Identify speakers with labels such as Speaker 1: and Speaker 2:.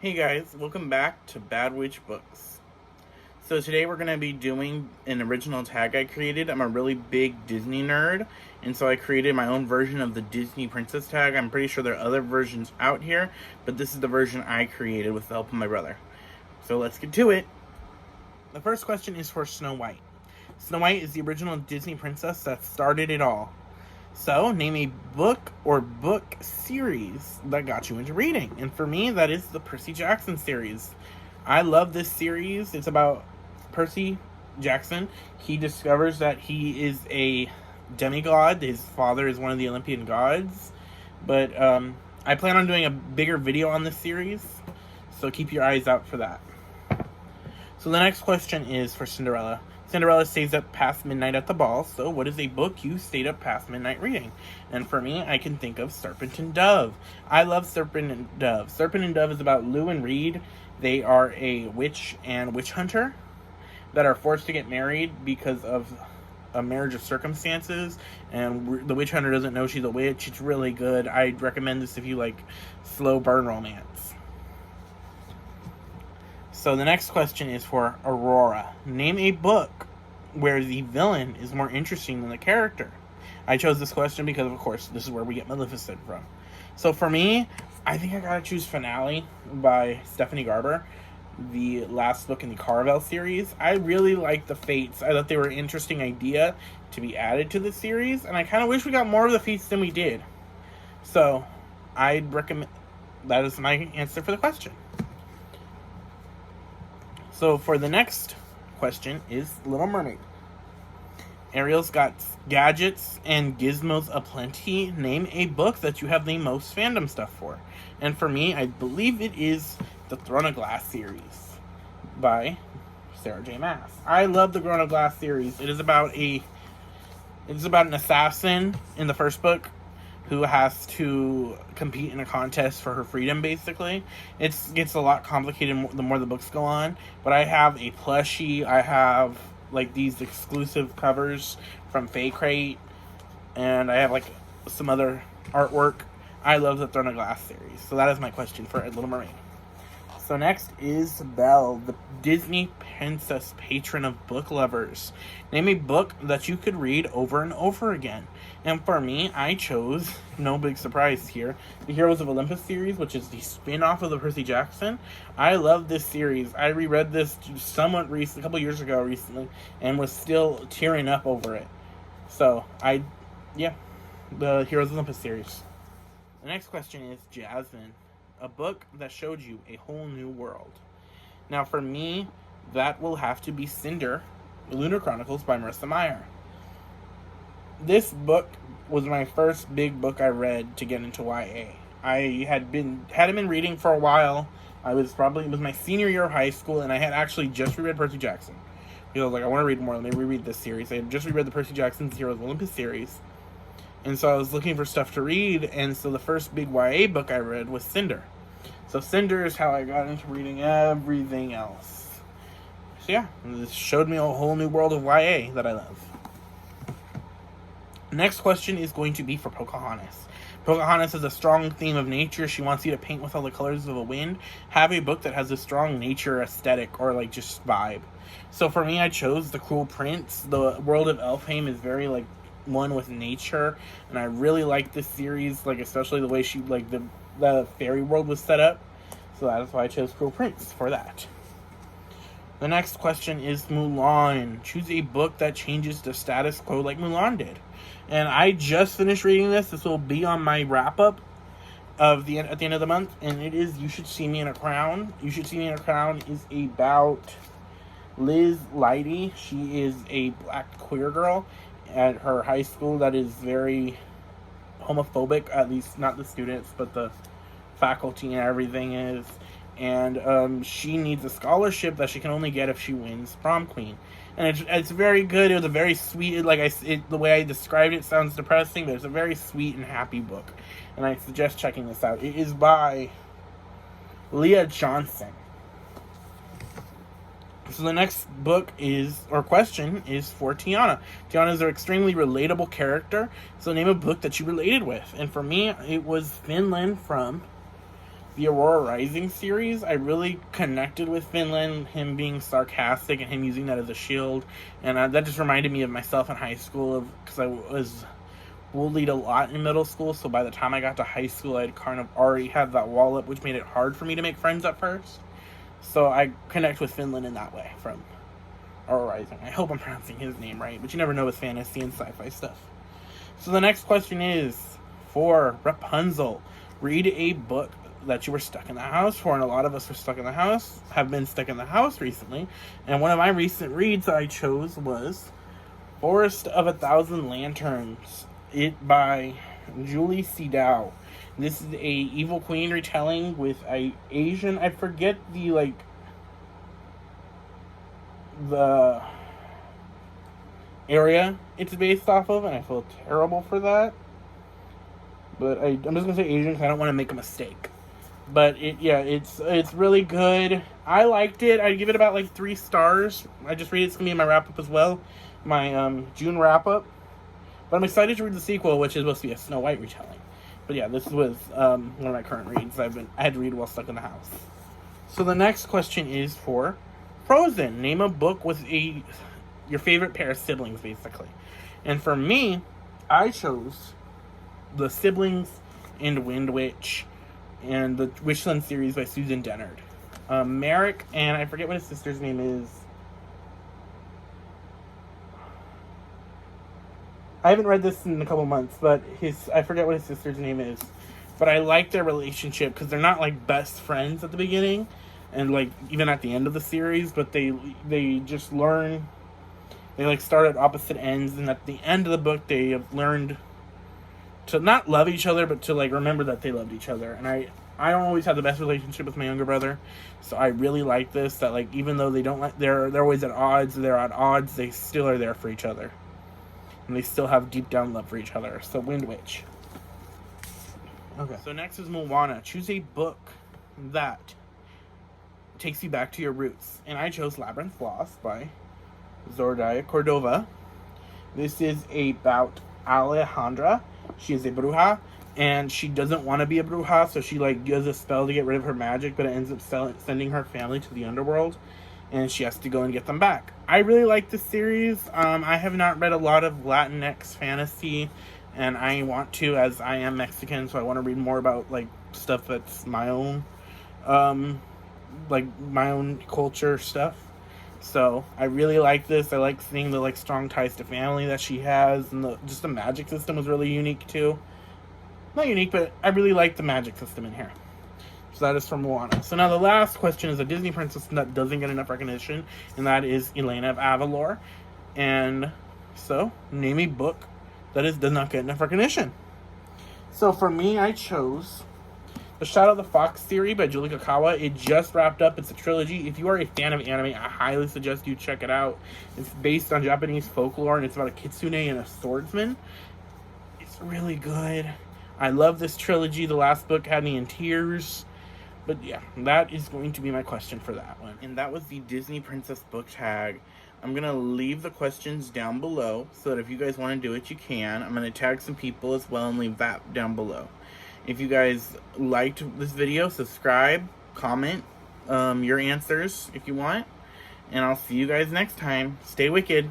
Speaker 1: Hey guys, welcome back to Bad Witch Books. So today we're going to be doing an original tag I created. I'm a really big Disney nerd, and so I created my own version of the Disney Princess tag. I'm pretty sure there are other versions out here, but this is the version I created with the help of my brother. So let's get to it. The first question is for Snow White. Snow White is the original Disney princess that started it all. So, name a book or book series that got you into reading. And for me, that is the Percy Jackson series. I love this series. It's about Percy Jackson. He discovers that he is a demigod. His father is one of the Olympian gods. But I plan on doing a bigger video on this series, so keep your eyes out for that. So the next question is for Cinderella. Cinderella stays up past midnight at the ball, so what is a book you stayed up past midnight reading? And for me, I can think of Serpent and Dove. I love Serpent and Dove. Serpent and Dove is about Lou and Reed. They are a witch and witch hunter that are forced to get married because of a marriage of circumstances, and the witch hunter doesn't know she's a witch. It's really good. I'd recommend this if you like slow burn romance. So the next question is for Aurora. Name a book where the villain is more interesting than the character. I chose this question because, of course, this is where we get Maleficent from. So for me, I think I gotta choose Finale by Stephanie Garber, the last book in the Caravel series. I really like the Fates. I thought they were an interesting idea to be added to the series, and I kind of wish we got more of the Fates than we did. So I'd recommend... That is my answer for the question. So for the next question is Little Mermaid. Ariel's got gadgets and gizmos aplenty. Name a book that you have the most fandom stuff for. And for me, I believe it is the Throne of Glass series by Sarah J. Maas. I love the Throne of Glass series. It is about an assassin in the first book who has to compete in a contest for her freedom, basically. It gets a lot complicated the more the books go on, but I have a plushie, I have, like, these exclusive covers from Fay Crate, and I have, like, some other artwork. I love the Throne of Glass series, so that is my question for Little Mermaid. So next is Belle, the Disney princess patron of book lovers. Name a book that you could read over and over again. And for me, I chose, no big surprise here, the Heroes of Olympus series, which is the spin-off of the Percy Jackson. I love this series. I reread this somewhat recently, a couple years ago recently, and was still tearing up over it. So, the Heroes of Olympus series. The next question is Jasmin, a book that showed you a whole new world. Now for me, that will have to be Cinder, The Lunar Chronicles by Marissa Meyer. This book was my first big book I read to get into YA. I hadn't been reading for a while. It was my senior year of high school, and I had actually just reread Percy Jackson. Because I was like, I want to read more, let me reread this series. I had just reread the Percy Jackson's Heroes of Olympus series. And so I was looking for stuff to read, and so the first big YA book I read was Cinder. So Cinder is how I got into reading everything else. So yeah, this showed me a whole new world of YA that I love. Next question is going to be for Pocahontas. Pocahontas has a strong theme of nature. She wants you to paint with all the colors of the wind. Have a book that has a strong nature aesthetic or like just vibe. So for me, I chose The Cruel Prince. The world of Elfhame is very like one with nature, and I really like this series, like especially the way she like the fairy world was set up. So that is why I chose Cruel Prince for that. The next question is Mulan. Choose a book that changes the status quo like Mulan did. And I just finished reading this. This will be on my wrap-up at the end of the month. And it is You Should See Me in a Crown. You Should See Me in a Crown is about Liz Leidy. She is a black queer girl at her high school that is very homophobic. At least not the students, but the faculty and everything is. And she needs a scholarship that she can only get if she wins prom queen. And it's very good. It was a very sweet, the way I described it sounds depressing, but it's a very sweet and happy book. And I suggest checking this out. It is by Leah Johnson. So the next question is for Tiana. Tiana is an extremely relatable character. So name a book that you related with. And for me, it was Finland from the Aurora Rising series, I really connected with Finland, him being sarcastic and him using that as a shield. And that just reminded me of myself in high school, because I was bullied a lot in middle school. So by the time I got to high school, I'd kind of already had that wall up, which made it hard for me to make friends at first. So I connect with Finland in that way from Aurora Rising. I hope I'm pronouncing his name right, but you never know with fantasy and sci-fi stuff. So the next question is for Rapunzel. Read a book that you were stuck in the house for, and a lot of us have been stuck in the house recently. And one of my recent reads that I chose was Forest of a Thousand Lanterns, it by Julie C. Dow. This is a evil queen retelling with a Asian, I forget the area it's based off of, and I feel terrible for that. But I'm just gonna say Asian because I don't want to make a mistake. But it's really good. I liked it. I'd give it about 3 stars. I just read it's gonna be in my wrap up as well, my June wrap up. But I'm excited to read the sequel, which is supposed to be a Snow White retelling. But yeah, this was one of my current reads. I had to read while stuck in the house. So the next question is for Frozen. Name a book with your favorite pair of siblings, basically. And for me, I chose The Siblings and Wind Witch and the Witchland series by Susan Dennard. Merrick, and I forget what his sister's name is. I haven't read this in a couple months, but I forget what his sister's name is. But I like their relationship because they're not best friends at the beginning and even at the end of the series, but they just learn. They start at opposite ends, and at the end of the book they have learned to not love each other, but to remember that they loved each other. And I don't always have the best relationship with my younger brother, so I really like this. That even though they're always at odds, they still are there for each other, and they still have deep down love for each other. So Wind Witch. Okay. So next is Moana. Choose a book that takes you back to your roots, and I chose Labyrinth Lost by Zoraida Cordova. This is about Alejandra. She is a bruja, and she doesn't want to be a bruja, so she does a spell to get rid of her magic, but it ends up sending her family to the underworld, and she has to go and get them back. I really like this series. I have not read a lot of Latinx fantasy, and I want to, as I am Mexican, so I want to read more about stuff that's my own, my own culture stuff. So I really like this. I like seeing the strong ties to family that she has, and the magic system was really unique too. Not unique, but I really like the magic system in here. So that is from Moana. So now the last question is a Disney princess that doesn't get enough recognition, and that is Elena of Avalor. And so name a book that does not get enough recognition. So for me, I chose The Shadow of the Fox series by Julie Kakawa. It just wrapped up. It's a trilogy. If you are a fan of anime, I highly suggest you check it out. It's based on Japanese folklore, and it's about a kitsune and a swordsman. It's really good. I love this trilogy. The last book had me in tears. But yeah, that is going to be my question for that one. And that was the Disney Princess book tag. I'm going to leave the questions down below so that if you guys want to do it, you can. I'm going to tag some people as well and leave that down below. If you guys liked this video, subscribe, comment your answers if you want. And I'll see you guys next time. Stay wicked.